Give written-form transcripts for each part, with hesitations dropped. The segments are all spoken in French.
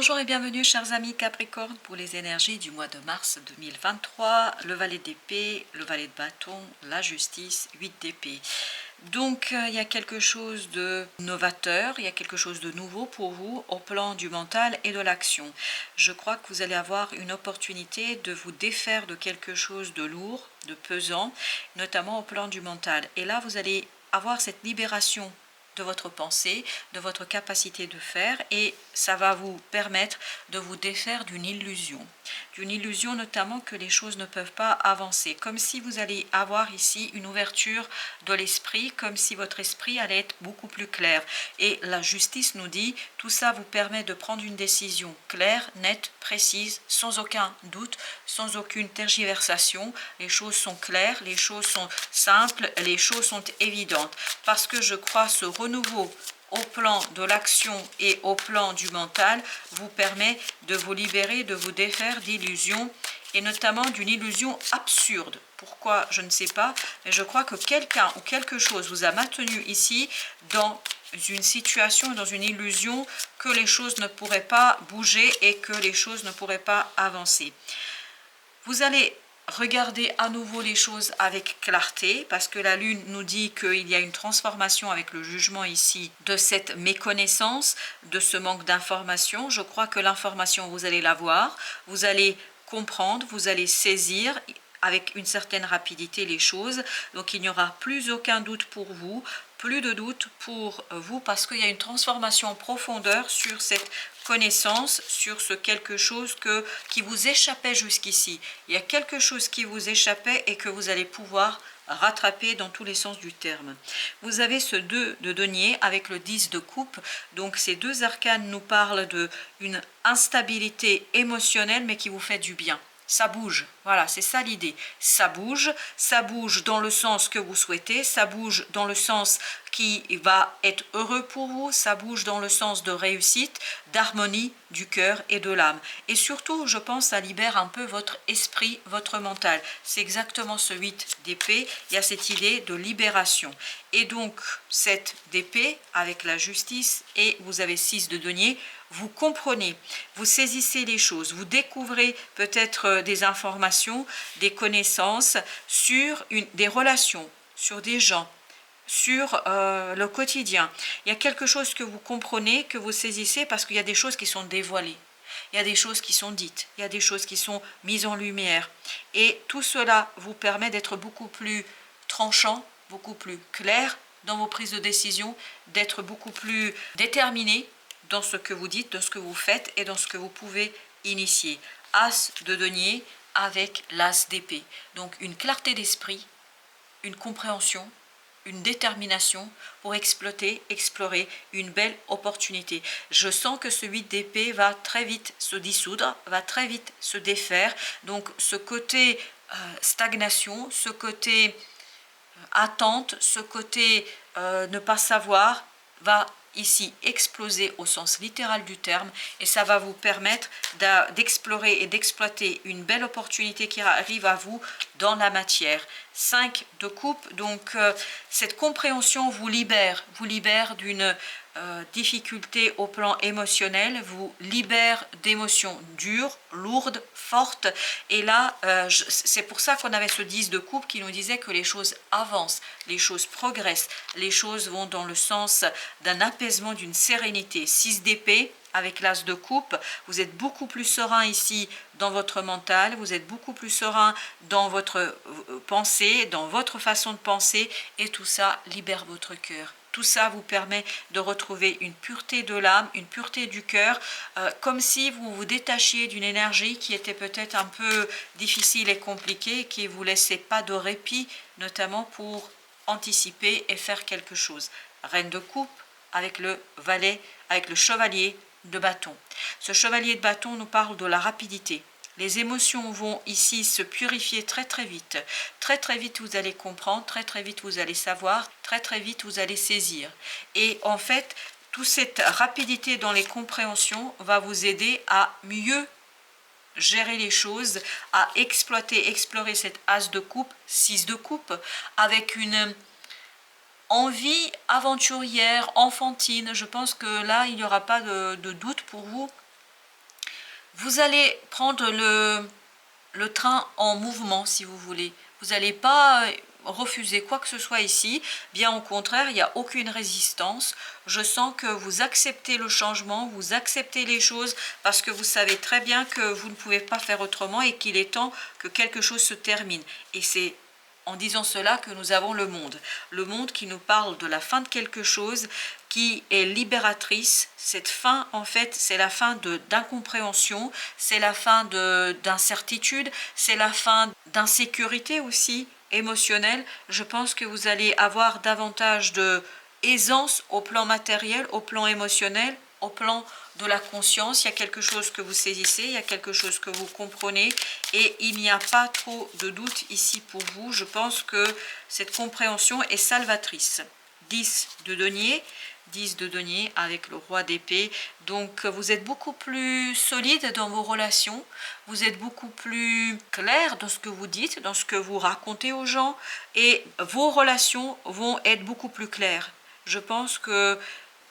Bonjour et bienvenue chers amis Capricorne pour les énergies du mois de mars 2023, le valet d'épée, le valet de bâton, la justice, 8 d'épée. Donc il y a quelque chose de novateur, il y a quelque chose de nouveau pour vous au plan du mental et de l'action. Je crois que vous allez avoir une opportunité de vous défaire de quelque chose de lourd, de pesant, notamment au plan du mental. Et là vous allez avoir cette libération de votre pensée, de votre capacité de faire, et ça va vous permettre de vous défaire d'une illusion notamment que les choses ne peuvent pas avancer, comme si vous allez avoir ici une ouverture de l'esprit, comme si votre esprit allait être beaucoup plus clair. Et la justice nous dit, tout ça vous permet de prendre une décision claire, nette, précise, sans aucun doute, sans aucune tergiversation. Les choses sont claires, les choses sont simples, les choses sont évidentes, parce que je crois ce renouveau au plan de l'action et au plan du mental vous permet de vous libérer, de vous défaire d'illusions, et notamment d'une illusion absurde. Pourquoi, je ne sais pas, mais je crois que quelqu'un ou quelque chose vous a maintenu ici dans une situation, dans une illusion que les choses ne pourraient pas bouger et que les choses ne pourraient pas avancer. Vous allez regarder à nouveau les choses avec clarté, parce que la lune nous dit qu'il y a une transformation avec le jugement ici de cette méconnaissance, de ce manque d'information. Je crois que l'information, vous allez la voir, vous allez comprendre, vous allez saisir avec une certaine rapidité les choses, donc il n'y aura plus aucun doute pour vous, plus de doute pour vous, parce qu'il y a une transformation en profondeur sur cette connaissance, sur ce quelque chose qui vous échappait jusqu'ici. Il y a quelque chose qui vous échappait et que vous allez pouvoir rattraper dans tous les sens du terme. Vous avez ce 2 de denier avec le 10 de coupe, donc ces deux arcanes nous parlent d'une instabilité émotionnelle mais qui vous fait du bien. Ça bouge, voilà, c'est ça l'idée. Ça bouge dans le sens que vous souhaitez, ça bouge dans le sens qui va être heureux pour vous, ça bouge dans le sens de réussite, d'harmonie du cœur et de l'âme. Et surtout, je pense, ça libère un peu votre esprit, votre mental. C'est exactement ce 8 d'épée, il y a cette idée de libération. Et donc, 7 d'épée avec la justice, et vous avez 6 de denier, vous comprenez, vous saisissez les choses, vous découvrez peut-être des informations, des connaissances sur des relations, sur des gens, sur le quotidien. Il y a quelque chose que vous comprenez, que vous saisissez, parce qu'il y a des choses qui sont dévoilées. Il y a des choses qui sont dites, il y a des choses qui sont mises en lumière. Et tout cela vous permet d'être beaucoup plus tranchant, beaucoup plus clair dans vos prises de décision, d'être beaucoup plus déterminé dans ce que vous dites, dans ce que vous faites et dans ce que vous pouvez initier. As de denier avec l'as d'épée. Donc une clarté d'esprit, une compréhension, une détermination pour explorer une belle opportunité. Je sens que ce 8 d'épée va très vite se dissoudre, va très vite se défaire. Donc ce côté stagnation, ce côté attente, ce côté ne pas savoir va ici exploser au sens littéral du terme, et ça va vous permettre d'explorer et d'exploiter une belle opportunité qui arrive à vous dans la matière. 5 de coupe, donc cette compréhension vous libère d'une difficulté au plan émotionnel, vous libère d'émotions dures, lourdes, fortes, et là c'est pour ça qu'on avait ce 10 de coupe qui nous disait que les choses avancent, les choses progressent, les choses vont dans le sens d'un apaisement, d'une sérénité. 6 d'épée avec l'as de coupe, vous êtes beaucoup plus serein ici dans votre mental, vous êtes beaucoup plus serein dans votre pensée, dans votre façon de penser, et tout ça libère votre cœur. Tout ça vous permet de retrouver une pureté de l'âme, une pureté du cœur, comme si vous vous détachiez d'une énergie qui était peut-être un peu difficile et compliquée, qui ne vous laissait pas de répit, notamment pour anticiper et faire quelque chose. Reine de coupe avec le valet, avec le chevalier de bâton. Ce chevalier de bâton nous parle de la rapidité. Les émotions vont ici se purifier très très vite. Très très vite vous allez comprendre, très très vite vous allez savoir, très très vite vous allez saisir. Et en fait, toute cette rapidité dans les compréhensions va vous aider à mieux gérer les choses, à explorer cette as de coupe, 6 de coupe, avec une envie aventurière, enfantine. Je pense que là, il n'y aura pas de doute pour vous. Vous allez prendre le train en mouvement, si vous voulez. Vous n'allez pas refuser quoi que ce soit ici. Bien au contraire, il n'y a aucune résistance. Je sens que vous acceptez le changement, vous acceptez les choses parce que vous savez très bien que vous ne pouvez pas faire autrement et qu'il est temps que quelque chose se termine. Et c'est en disant cela que nous avons le monde. Le monde qui nous parle de la fin de quelque chose, qui est libératrice. Cette fin, en fait, c'est la fin d'incompréhension, c'est la fin d'incertitude, c'est la fin d'insécurité aussi émotionnelle. Je pense que vous allez avoir davantage de aisance au plan matériel, au plan émotionnel, au plan de la conscience. Il y a quelque chose que vous saisissez, il y a quelque chose que vous comprenez et il n'y a pas trop de doute ici pour vous. Je pense que cette compréhension est salvatrice. 10 de denier, 10 de denier avec le roi d'épée. Donc vous êtes beaucoup plus solide dans vos relations, vous êtes beaucoup plus clair dans ce que vous dites, dans ce que vous racontez aux gens et vos relations vont être beaucoup plus claires. Je pense que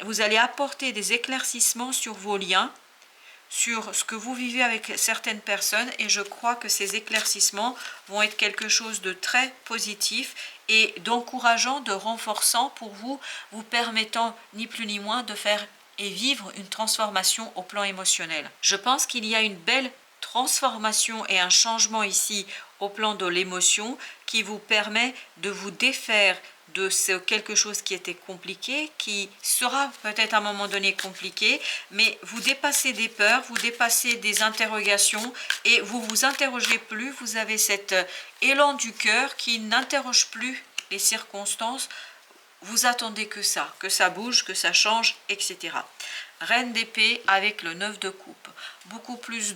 vous allez apporter des éclaircissements sur vos liens, sur ce que vous vivez avec certaines personnes et je crois que ces éclaircissements vont être quelque chose de très positif et d'encourageant, de renforçant pour vous, vous permettant ni plus ni moins de faire et vivre une transformation au plan émotionnel. Je pense qu'il y a une belle transformation et un changement ici au plan de l'émotion qui vous permet de vous défaire de ce quelque chose qui était compliqué, qui sera peut-être à un moment donné compliqué, mais vous dépassez des peurs, vous dépassez des interrogations et vous vous interrogez plus, vous avez cet élan du cœur qui n'interroge plus les circonstances, vous attendez que ça bouge, que ça change, etc. Reine d'épée avec le 9 de coupe, beaucoup plus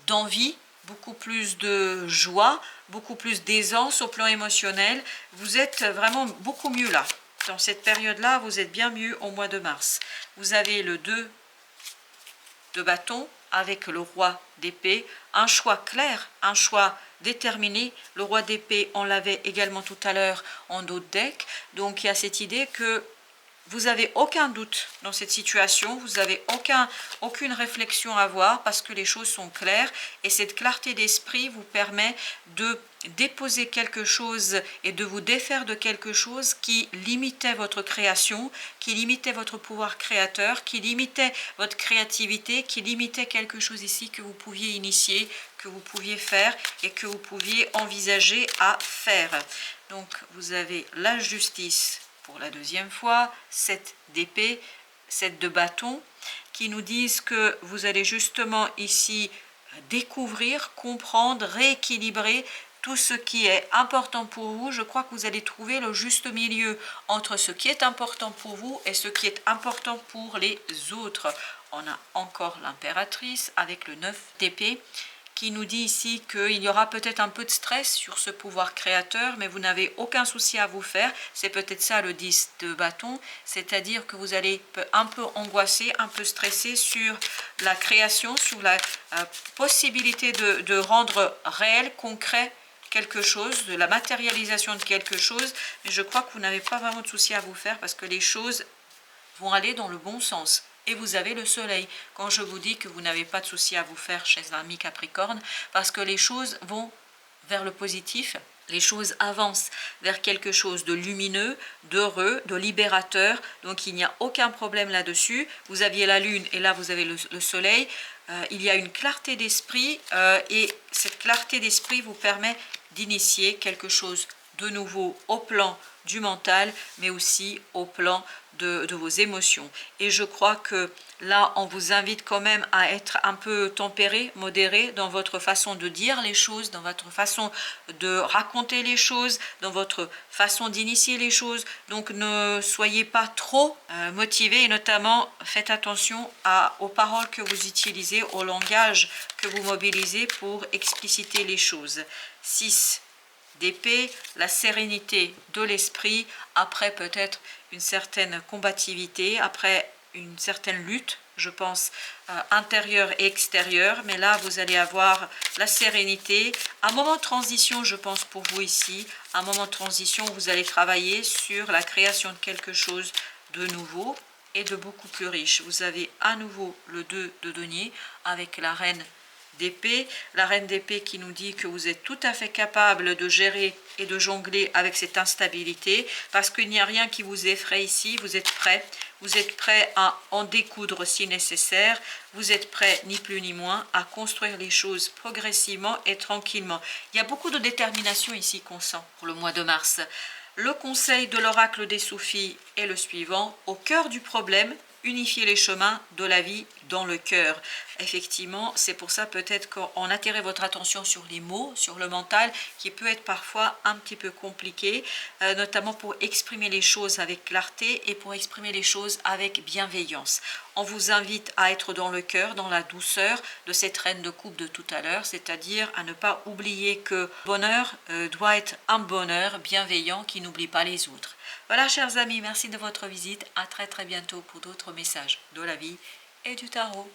d'envie, beaucoup plus de joie, beaucoup plus d'aisance au plan émotionnel. Vous êtes vraiment beaucoup mieux là. Dans cette période-là, vous êtes bien mieux au mois de mars. Vous avez le 2 de bâton avec le roi d'épée. Un choix clair, un choix déterminé. Le roi d'épée, on l'avait également tout à l'heure en dos de deck. Donc il y a cette idée que vous n'avez aucun doute dans cette situation, vous n'avez aucune réflexion à avoir parce que les choses sont claires et cette clarté d'esprit vous permet de déposer quelque chose et de vous défaire de quelque chose qui limitait votre création, qui limitait votre pouvoir créateur, qui limitait votre créativité, qui limitait quelque chose ici que vous pouviez initier, que vous pouviez faire et que vous pouviez envisager à faire. Donc vous avez la justice pour la deuxième fois, 7 d'épée, 7 de bâton, qui nous disent que vous allez justement ici découvrir, comprendre, rééquilibrer tout ce qui est important pour vous. Je crois que vous allez trouver le juste milieu entre ce qui est important pour vous et ce qui est important pour les autres. On a encore l'impératrice avec le 9 d'épée, qui nous dit ici qu'il y aura peut-être un peu de stress sur ce pouvoir créateur, mais vous n'avez aucun souci à vous faire. C'est peut-être ça le 10 de bâton, c'est-à-dire que vous allez un peu angoisser, un peu stresser sur la création, sur la possibilité de rendre réel, concret quelque chose, de la matérialisation de quelque chose, mais je crois que vous n'avez pas vraiment de souci à vous faire parce que les choses vont aller dans le bon sens. Et vous avez le soleil. Quand je vous dis que vous n'avez pas de souci à vous faire chez l'ami Capricorne, parce que les choses vont vers le positif, les choses avancent vers quelque chose de lumineux, d'heureux, de libérateur. Donc il n'y a aucun problème là-dessus. Vous aviez la lune et là vous avez le soleil. Il y a une clarté d'esprit et cette clarté d'esprit vous permet d'initier quelque chose de nouveau au plan du mental, mais aussi au plan de vos émotions. Et je crois que là, on vous invite quand même à être un peu tempéré, modéré dans votre façon de dire les choses, dans votre façon de raconter les choses, dans votre façon d'initier les choses. Donc ne soyez pas trop motivé et notamment faites attention aux paroles que vous utilisez, au langage que vous mobilisez pour expliciter les choses. 6 d'épée, la sérénité de l'esprit, après peut-être une certaine combativité, après une certaine lutte, je pense, intérieure et extérieure, mais là vous allez avoir la sérénité, un moment de transition je pense pour vous ici, un moment de transition où vous allez travailler sur la création de quelque chose de nouveau et de beaucoup plus riche. Vous avez à nouveau le 2 de denier avec la reine d'épée. La reine d'épée qui nous dit que vous êtes tout à fait capable de gérer et de jongler avec cette instabilité parce qu'il n'y a rien qui vous effraie ici. Vous êtes prêt à en découdre si nécessaire. Vous êtes prêt, ni plus ni moins, à construire les choses progressivement et tranquillement. Il y a beaucoup de détermination ici qu'on sent pour le mois de mars. Le conseil de l'oracle des soufis est le suivant. Au cœur du problème, unifier les chemins de la vie dans le cœur. Effectivement, c'est pour ça peut-être qu'on attirait votre attention sur les mots, sur le mental, qui peut être parfois un petit peu compliqué, notamment pour exprimer les choses avec clarté et pour exprimer les choses avec bienveillance. On vous invite à être dans le cœur, dans la douceur de cette reine de coupe de tout à l'heure, c'est-à-dire à ne pas oublier que le bonheur doit être un bonheur bienveillant qui n'oublie pas les autres. Voilà, chers amis, merci de votre visite. À très bientôt pour d'autres messages de la vie et du tarot.